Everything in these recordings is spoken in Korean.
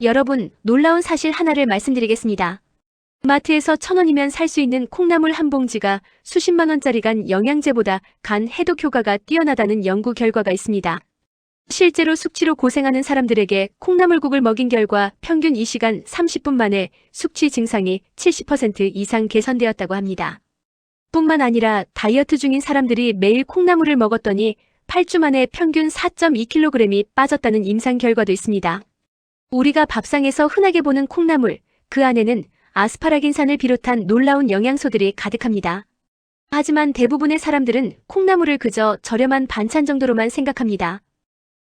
여러분, 놀라운 사실 하나를 말씀드리겠습니다. 마트에서 1,000원이면 살 수 있는 콩나물 한 봉지가 수십만 원짜리 간 영양제보다 간 해독 효과가 뛰어나다는 연구 결과가 있습니다. 실제로 숙취로 고생하는 사람들에게 콩나물국을 먹인 결과 평균 2시간 30분 만에 숙취 증상이 70% 이상 개선되었다고 합니다. 뿐만 아니라 다이어트 중인 사람들이 매일 콩나물을 먹었더니 8주 만에 평균 4.2kg이 빠졌다는 임상 결과도 있습니다. 우리가 밥상에서 흔하게 보는 콩나물, 그 안에는 아스파라긴산을 비롯한 놀라운 영양소들이 가득합니다. 하지만 대부분의 사람들은 콩나물을 그저 저렴한 반찬 정도로만 생각합니다.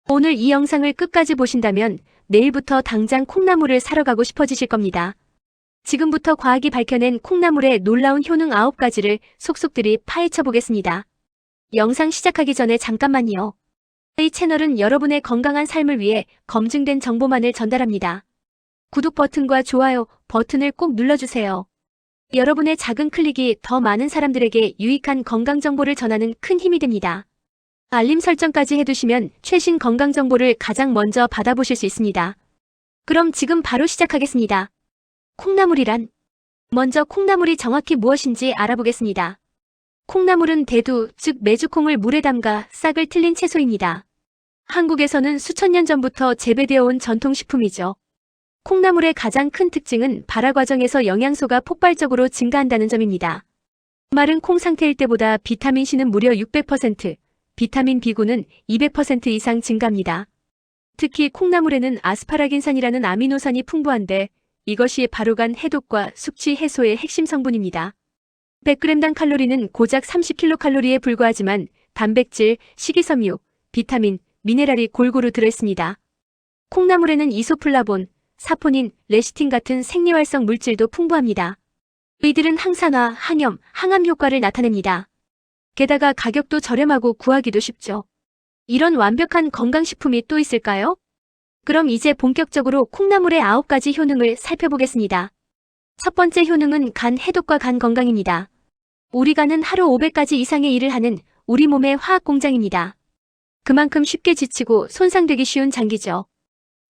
오늘 이 영상을 끝까지 보신다면 내일부터 당장 콩나물을 사러 가고 싶어지실 겁니다. 지금부터 과학이 밝혀낸 콩나물의 놀라운 효능 9가지를 속속들이 파헤쳐 보겠습니다. 영상 시작하기 전에 잠깐만요. 이 채널은 여러분의 건강한 삶을 위해 검증된 정보만을 전달합니다. 구독 버튼과 좋아요 버튼을 꼭 눌러주세요. 여러분의 작은 클릭이 더 많은 사람들에게 유익한 건강 정보를 전하는 큰 힘이 됩니다. 알림 설정까지 해두시면 최신 건강 정보를 가장 먼저 받아보실 수 있습니다. 그럼 지금 바로 시작하겠습니다. 콩나물이란? 먼저 콩나물이 정확히 무엇인지 알아보겠습니다. 콩나물은 대두, 즉 메주콩을 물에 담가 싹을 틀린 채소입니다. 한국에서는 수천 년 전부터 재배되어 온 전통식품이죠. 콩나물의 가장 큰 특징은 발화 과정에서 영양소가 폭발적으로 증가한다는 점입니다. 마른 콩 상태일 때보다 비타민C는 무려 600%, 비타민 B군은 200% 이상 증가합니다. 특히 콩나물에는 아스파라긴산이라는 아미노산이 풍부한데 이것이 바로간 해독과 숙취 해소의 핵심 성분입니다. 100g당 칼로리는 고작 30kcal에 불과하지만 단백질, 식이섬유, 비타민, 미네랄이 골고루 들어있습니다. 콩나물에는 이소플라본, 사포닌, 레시틴 같은 생리활성 물질도 풍부합니다. 이들은 항산화, 항염, 항암 효과를 나타냅니다. 게다가 가격도 저렴하고 구하기도 쉽죠. 이런 완벽한 건강식품이 또 있을까요? 그럼 이제 본격적으로 콩나물의 9가지 효능을 살펴보겠습니다. 첫 번째 효능은 간 해독과 간 건강입니다. 우리 간은 하루 500가지 이상의 일을 하는 우리 몸의 화학 공장입니다. 그만큼 쉽게 지치고 손상되기 쉬운 장기죠.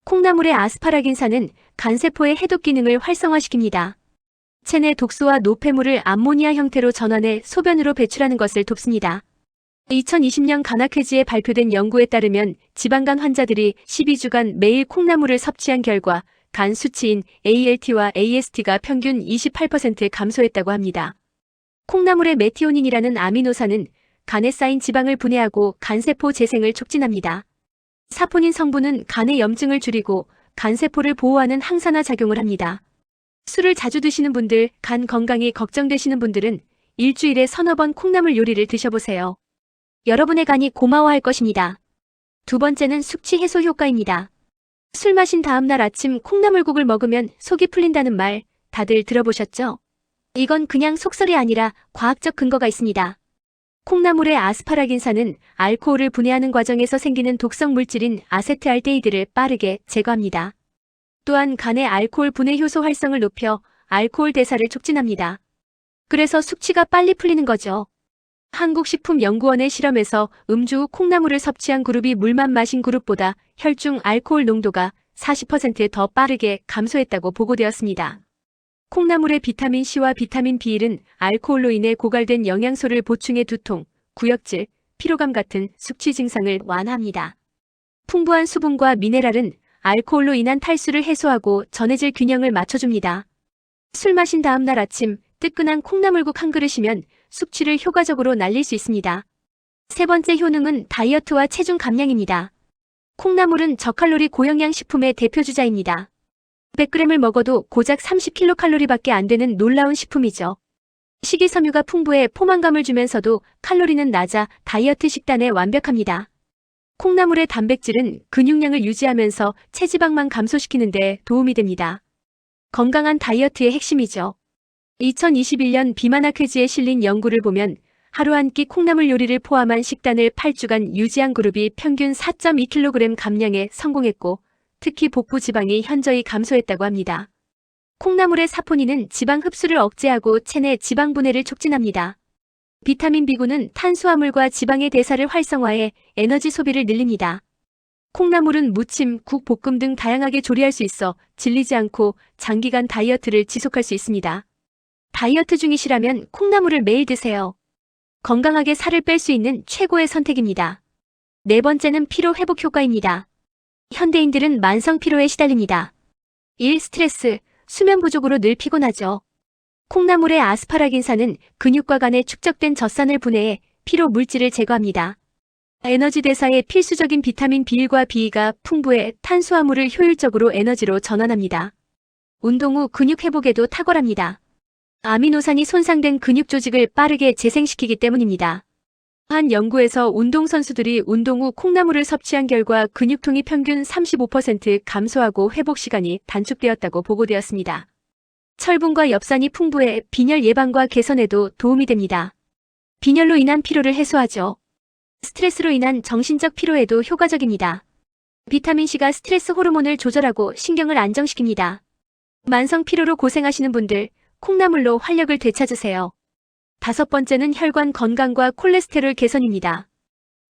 콩나물의 아스파라긴산은 간세포의 해독 기능을 활성화시킵니다. 체내 독소와 노폐물을 암모니아 형태로 전환해 소변으로 배출하는 것을 돕습니다. 2020년 간학회지에 발표된 연구에 따르면 지방간 환자들이 12주간 매일 콩나물을 섭취한 결과 간 수치인 ALT와 AST가 평균 28% 감소했다고 합니다. 콩나물의 메티오닌이라는 아미노산은 간에 쌓인 지방을 분해하고 간세포 재생을 촉진합니다. 사포닌 성분은 간의 염증을 줄이고 간세포를 보호하는 항산화 작용을 합니다. 술을 자주 드시는 분들, 간 건강이 걱정되시는 분들은 일주일에 서너 번 콩나물 요리를 드셔보세요. 여러분의 간이 고마워할 것입니다. 두 번째는 숙취 해소 효과입니다. 술 마신 다음날 아침 콩나물국을 먹으면 속이 풀린다는 말 다들 들어보셨죠? 이건 그냥 속설이 아니라 과학적 근거가 있습니다. 콩나물의 아스파라긴산은 알코올을 분해하는 과정에서 생기는 독성 물질인 아세트알데히드를 빠르게 제거합니다. 또한 간의 알코올 분해 효소 활성을 높여 알코올 대사를 촉진합니다. 그래서 숙취가 빨리 풀리는 거죠. 한국식품연구원의 실험에서 음주 후 콩나물을 섭취한 그룹이 물만 마신 그룹보다 혈중 알코올 농도가 40% 더 빠르게 감소했다고 보고되었습니다. 콩나물의 비타민C와 비타민 B1은 알코올로 인해 고갈된 영양소를 보충해 두통, 구역질, 피로감 같은 숙취 증상을 완화합니다. 풍부한 수분과 미네랄은 알코올로 인한 탈수를 해소하고 전해질 균형을 맞춰줍니다. 술 마신 다음날 아침 뜨끈한 콩나물국 한 그릇이면 숙취를 효과적으로 날릴 수 있습니다. 세 번째 효능은 다이어트와 체중 감량입니다. 콩나물은 저칼로리 고영양 식품의 대표주자입니다. 100g을 먹어도 고작 30kcal밖에 안 되는 놀라운 식품이죠. 식이섬유가 풍부해 포만감을 주면서도 칼로리는 낮아 다이어트 식단에 완벽합니다. 콩나물의 단백질은 근육량을 유지하면서 체지방만 감소시키는 데 도움이 됩니다. 건강한 다이어트의 핵심이죠. 2021년 비만학회지에 실린 연구를 보면 하루 한 끼 콩나물 요리를 포함한 식단을 8주간 유지한 그룹이 평균 4.2kg 감량에 성공했고 특히 복부 지방이 현저히 감소했다고 합니다. 콩나물의 사포닌은 지방 흡수를 억제하고 체내 지방 분해를 촉진합니다. 비타민 B군은 탄수화물과 지방의 대사를 활성화해 에너지 소비를 늘립니다. 콩나물은 무침, 국, 볶음 등 다양하게 조리할 수 있어 질리지 않고 장기간 다이어트를 지속할 수 있습니다. 다이어트 중이시라면 콩나물을 매일 드세요. 건강하게 살을 뺄 수 있는 최고의 선택입니다. 네 번째는 피로 회복 효과입니다. 현대인들은 만성 피로에 시달립니다. 1. 스트레스, 수면 부족으로 늘 피곤하죠. 콩나물의 아스파라긴산은 근육과 간에 축적된 젖산을 분해해 피로 물질을 제거합니다. 에너지 대사에 필수적인 비타민 B1과 B2가 풍부해 탄수화물을 효율적으로 에너지로 전환합니다. 운동 후 근육 회복에도 탁월합니다. 아미노산이 손상된 근육 조직을 빠르게 재생시키기 때문입니다. 한 연구에서 운동선수들이 운동 후 콩나물을 섭취한 결과 근육통이 평균 35% 감소하고 회복 시간이 단축되었다고 보고되었습니다. 철분과 엽산이 풍부해 빈혈 예방과 개선에도 도움이 됩니다. 빈혈로 인한 피로를 해소하죠. 스트레스로 인한 정신적 피로에도 효과적입니다. 비타민C가 스트레스 호르몬을 조절하고 신경을 안정시킵니다. 만성 피로로 고생하시는 분들, 콩나물로 활력을 되찾으세요. 다섯 번째는 혈관 건강과 콜레스테롤 개선입니다.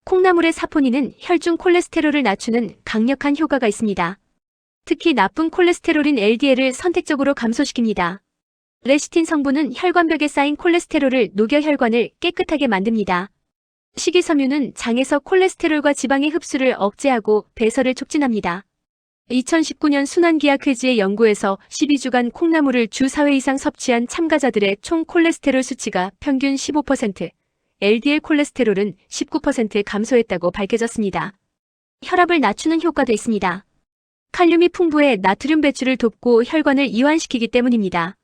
콩나물의 사포닌은 혈중 콜레스테롤을 낮추는 강력한 효과가 있습니다. 특히 나쁜 콜레스테롤인 LDL을 선택적으로 감소시킵니다. 레시틴 성분은 혈관벽에 쌓인 콜레스테롤을 녹여 혈관을 깨끗하게 만듭니다. 식이섬유는 장에서 콜레스테롤과 지방의 흡수를 억제하고 배설을 촉진합니다. 2019년 순환기하회지의 연구에서 12주간 콩나물을 주 4회 이상 섭취한 참가자들의 총 콜레스테롤 수치가 평균 15%, LDL 콜레스테롤은 19% 감소했다고 밝혀졌습니다. 혈압을 낮추는 효과도 있습니다. 칼륨이 풍부해 나트륨 배출을 돕고 혈관을 이완시키기 때문입니다.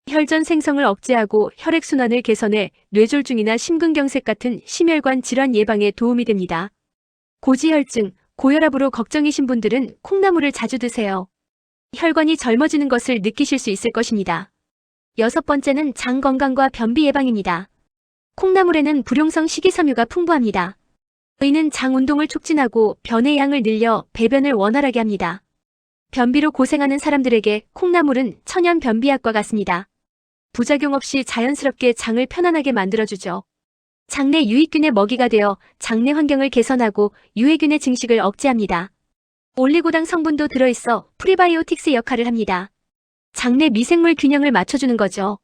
혈전 생성을 억제하고 혈액순환을 개선해 뇌졸중이나 심근경색 같은 심혈관 질환 예방에 도움이 됩니다. 고지혈증, 고혈압으로 걱정이신 분들은 콩나물을 자주 드세요. 혈관이 젊어지는 것을 느끼실 수 있을 것입니다. 여섯 번째는 장 건강과 변비 예방입니다. 콩나물에는 불용성 식이섬유가 풍부합니다. 이는 장 운동을 촉진하고 변의 양을 늘려 배변을 원활하게 합니다. 변비로 고생하는 사람들에게 콩나물은 천연 변비약과 같습니다. 부작용 없이 자연스럽게 장을 편안하게 만들어주죠. 장내 유익균의 먹이가 되어 장내 환경을 개선하고 유해균의 증식을 억제합니다. 올리고당 성분도 들어있어 프리바이오틱스 역할을 합니다. 장내 미생물 균형을 맞춰주는 거죠.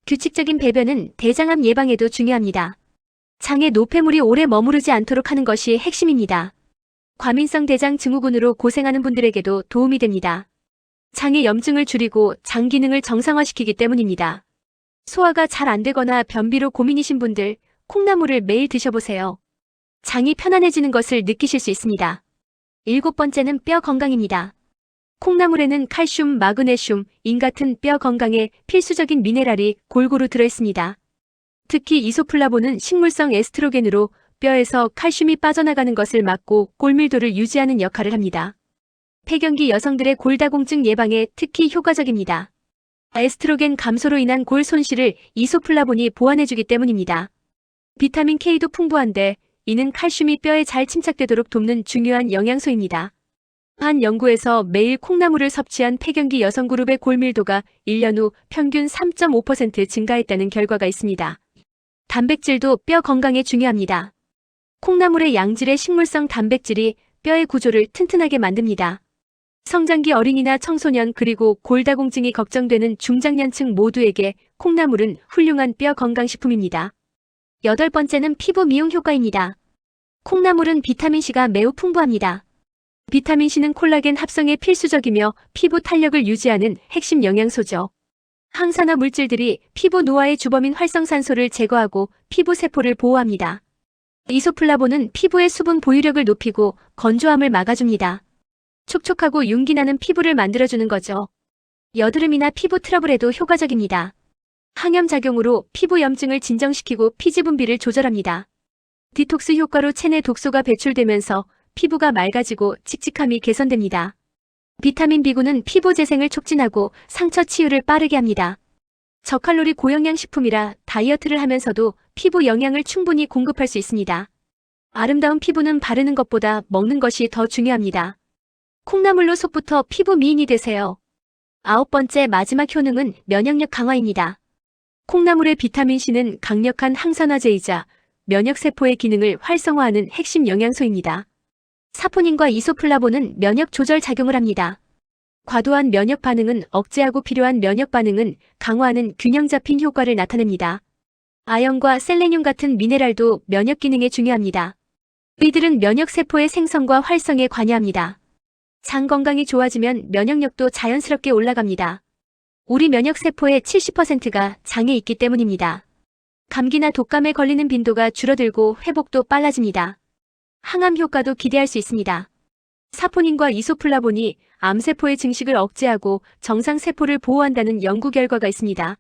규칙적인 배변은 대장암 예방에도 중요합니다. 장에 노폐물이 오래 머무르지 않도록 하는 것이 핵심입니다. 과민성 대장 증후군으로 고생하는 분들에게도 도움이 됩니다. 장의 염증을 줄이고 장 기능을 정상화시키기 때문입니다. 소화가 잘 안 되거나 변비로 고민이신 분들, 콩나물을 매일 드셔보세요. 장이 편안해지는 것을 느끼실 수 있습니다. 일곱 번째는 뼈 건강입니다. 콩나물에는 칼슘, 마그네슘, 인 같은 뼈 건강에 필수적인 미네랄이 골고루 들어있습니다. 특히 이소플라본은 식물성 에스트로겐으로 뼈에서 칼슘이 빠져나가는 것을 막고 골밀도를 유지하는 역할을 합니다. 폐경기 여성들의 골다공증 예방에 특히 효과적입니다. 에스트로겐 감소로 인한 골 손실을 이소플라본이 보완해주기 때문입니다. 비타민 K도 풍부한데 이는 칼슘이 뼈에 잘 침착되도록 돕는 중요한 영양소입니다. 한 연구에서 매일 콩나물을 섭취한 폐경기 여성 그룹의 골밀도가 1년 후 평균 3.5% 증가했다는 결과가 있습니다. 단백질도 뼈 건강에 중요합니다. 콩나물의 양질의 식물성 단백질이 뼈의 구조를 튼튼하게 만듭니다. 성장기 어린이나 청소년 그리고 골다공증이 걱정되는 중장년층 모두에게 콩나물은 훌륭한 뼈 건강식품입니다. 여덟 번째는 피부 미용 효과입니다. 콩나물은 비타민C가 매우 풍부합니다. 비타민C는 콜라겐 합성에 필수적이며 피부 탄력을 유지하는 핵심 영양소죠. 항산화 물질들이 피부 노화의 주범인 활성산소를 제거하고 피부 세포를 보호합니다. 이소플라본은 피부의 수분 보유력을 높이고 건조함을 막아줍니다. 촉촉하고 윤기 나는 피부를 만들어주는 거죠. 여드름이나 피부 트러블에도 효과적입니다. 항염작용으로 피부 염증을 진정시키고 피지 분비를 조절합니다. 디톡스 효과로 체내 독소가 배출되면서 피부가 맑아지고 칙칙함이 개선됩니다. 비타민 B군은 피부 재생을 촉진하고 상처 치유를 빠르게 합니다. 저칼로리 고영양 식품이라 다이어트를 하면서도 피부 영양을 충분히 공급할 수 있습니다. 아름다운 피부는 바르는 것보다 먹는 것이 더 중요합니다. 콩나물로 속부터 피부 미인이 되세요. 아홉 번째 마지막 효능은 면역력 강화입니다. 콩나물의 비타민C는 강력한 항산화제이자 면역세포의 기능을 활성화하는 핵심 영양소입니다. 사포닌과 이소플라본은 면역 조절 작용을 합니다. 과도한 면역 반응은 억제하고 필요한 면역 반응은 강화하는 균형 잡힌 효과를 나타냅니다. 아연과 셀레늄 같은 미네랄도 면역 기능에 중요합니다. 이들은 면역 세포의 생성과 활성에 관여합니다. 장 건강이 좋아지면 면역력도 자연스럽게 올라갑니다. 우리 면역 세포의 70%가 장에 있기 때문입니다. 감기나 독감에 걸리는 빈도가 줄어들고 회복도 빨라집니다. 항암 효과도 기대할 수 있습니다. 사포닌과 이소플라본이 암세포의 증식을 억제하고 정상세포를 보호한다는 연구 결과가 있습니다.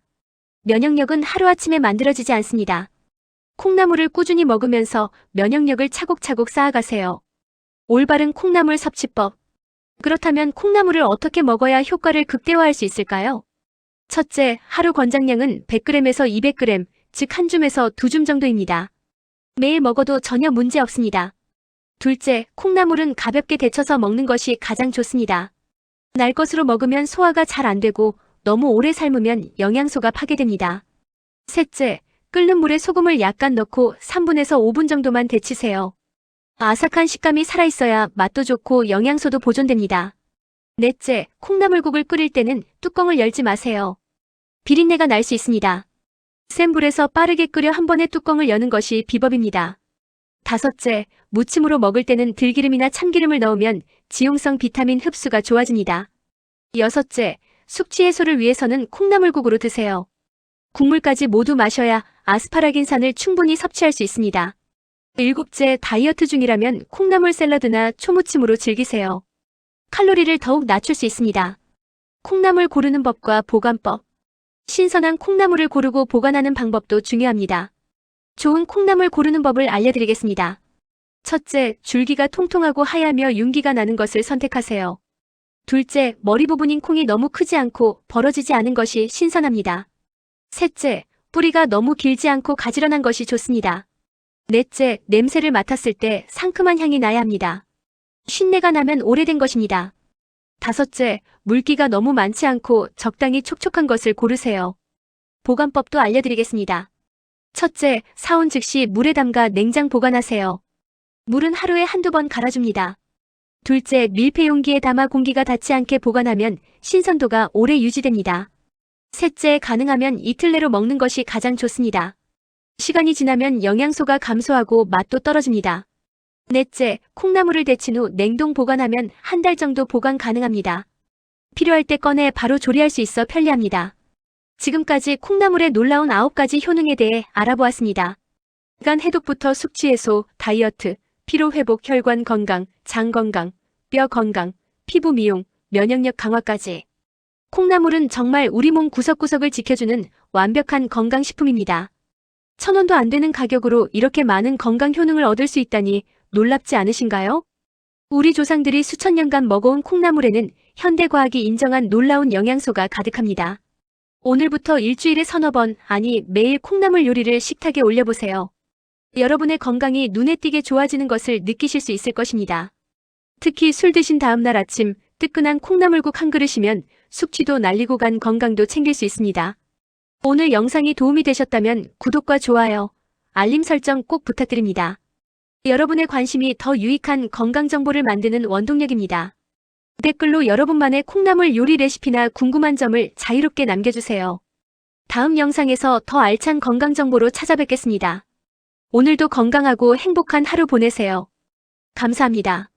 면역력은 하루아침에 만들어지지 않습니다. 콩나물을 꾸준히 먹으면서 면역력을 차곡차곡 쌓아가세요. 올바른 콩나물 섭취법. 그렇다면 콩나물을 어떻게 먹어야 효과를 극대화할 수 있을까요? 첫째, 하루 권장량은 100g에서 200g, 즉 한 줌에서 두 줌 정도입니다. 매일 먹어도 전혀 문제 없습니다. 둘째, 콩나물은 가볍게 데쳐서 먹는 것이 가장 좋습니다. 날 것으로 먹으면 소화가 잘 안 되고 너무 오래 삶으면 영양소가 파괴됩니다. 셋째, 끓는 물에 소금을 약간 넣고 3분에서 5분 정도만 데치세요. 아삭한 식감이 살아있어야 맛도 좋고 영양소도 보존됩니다. 넷째, 콩나물국을 끓일 때는 뚜껑을 열지 마세요. 비린내가 날 수 있습니다. 센 불에서 빠르게 끓여 한 번에 뚜껑을 여는 것이 비법입니다. 다섯째, 무침으로 먹을 때는 들기름이나 참기름을 넣으면 지용성 비타민 흡수가 좋아집니다. 여섯째, 숙취 해소를 위해서는 콩나물국으로 드세요. 국물까지 모두 마셔야 아스파라긴산을 충분히 섭취할 수 있습니다. 일곱째, 다이어트 중이라면 콩나물 샐러드나 초무침으로 즐기세요. 칼로리를 더욱 낮출 수 있습니다. 콩나물 고르는 법과 보관법. 신선한 콩나물을 고르고 보관하는 방법도 중요합니다. 좋은 콩나물 고르는 법을 알려드리겠습니다. 첫째, 줄기가 통통하고 하얗며 윤기가 나는 것을 선택하세요. 둘째, 머리 부분인 콩이 너무 크지 않고 벌어지지 않은 것이 신선합니다. 셋째, 뿌리가 너무 길지 않고 가지런한 것이 좋습니다. 넷째, 냄새를 맡았을 때 상큼한 향이 나야 합니다. 쉰내가 나면 오래된 것입니다. 다섯째, 물기가 너무 많지 않고 적당히 촉촉한 것을 고르세요. 보관법도 알려드리겠습니다. 첫째, 사온 즉시 물에 담가 냉장 보관하세요. 물은 하루에 한두 번 갈아줍니다. 둘째, 밀폐 용기에 담아 공기가 닿지 않게 보관하면 신선도가 오래 유지됩니다. 셋째, 가능하면 이틀 내로 먹는 것이 가장 좋습니다. 시간이 지나면 영양소가 감소하고 맛도 떨어집니다. 넷째, 콩나물을 데친 후 냉동 보관하면 한 달 정도 보관 가능합니다. 필요할 때 꺼내 바로 조리할 수 있어 편리합니다. 지금까지 콩나물의 놀라운 9가지 효능에 대해 알아보았습니다. 간 해독부터 숙취 해소, 다이어트, 피로 회복, 혈관 건강, 장 건강, 뼈 건강, 피부 미용, 면역력 강화까지. 콩나물은 정말 우리 몸 구석구석을 지켜주는 완벽한 건강식품입니다. 1,000원도 안 되는 가격으로 이렇게 많은 건강 효능을 얻을 수 있다니 놀랍지 않으신가요? 우리 조상들이 수천 년간 먹어온 콩나물에는 현대과학이 인정한 놀라운 영양소가 가득합니다. 오늘부터 일주일에 서너 번, 아니 매일 콩나물 요리를 식탁에 올려보세요. 여러분의 건강이 눈에 띄게 좋아지는 것을 느끼실 수 있을 것입니다. 특히 술 드신 다음날 아침 뜨끈한 콩나물국 한 그릇이면 숙취도 날리고 간 건강도 챙길 수 있습니다. 오늘 영상이 도움이 되셨다면 구독과 좋아요, 알림 설정 꼭 부탁드립니다. 여러분의 관심이 더 유익한 건강 정보를 만드는 원동력입니다. 댓글로 여러분만의 콩나물 요리 레시피나 궁금한 점을 자유롭게 남겨주세요. 다음 영상에서 더 알찬 건강 정보로 찾아뵙겠습니다. 오늘도 건강하고 행복한 하루 보내세요. 감사합니다.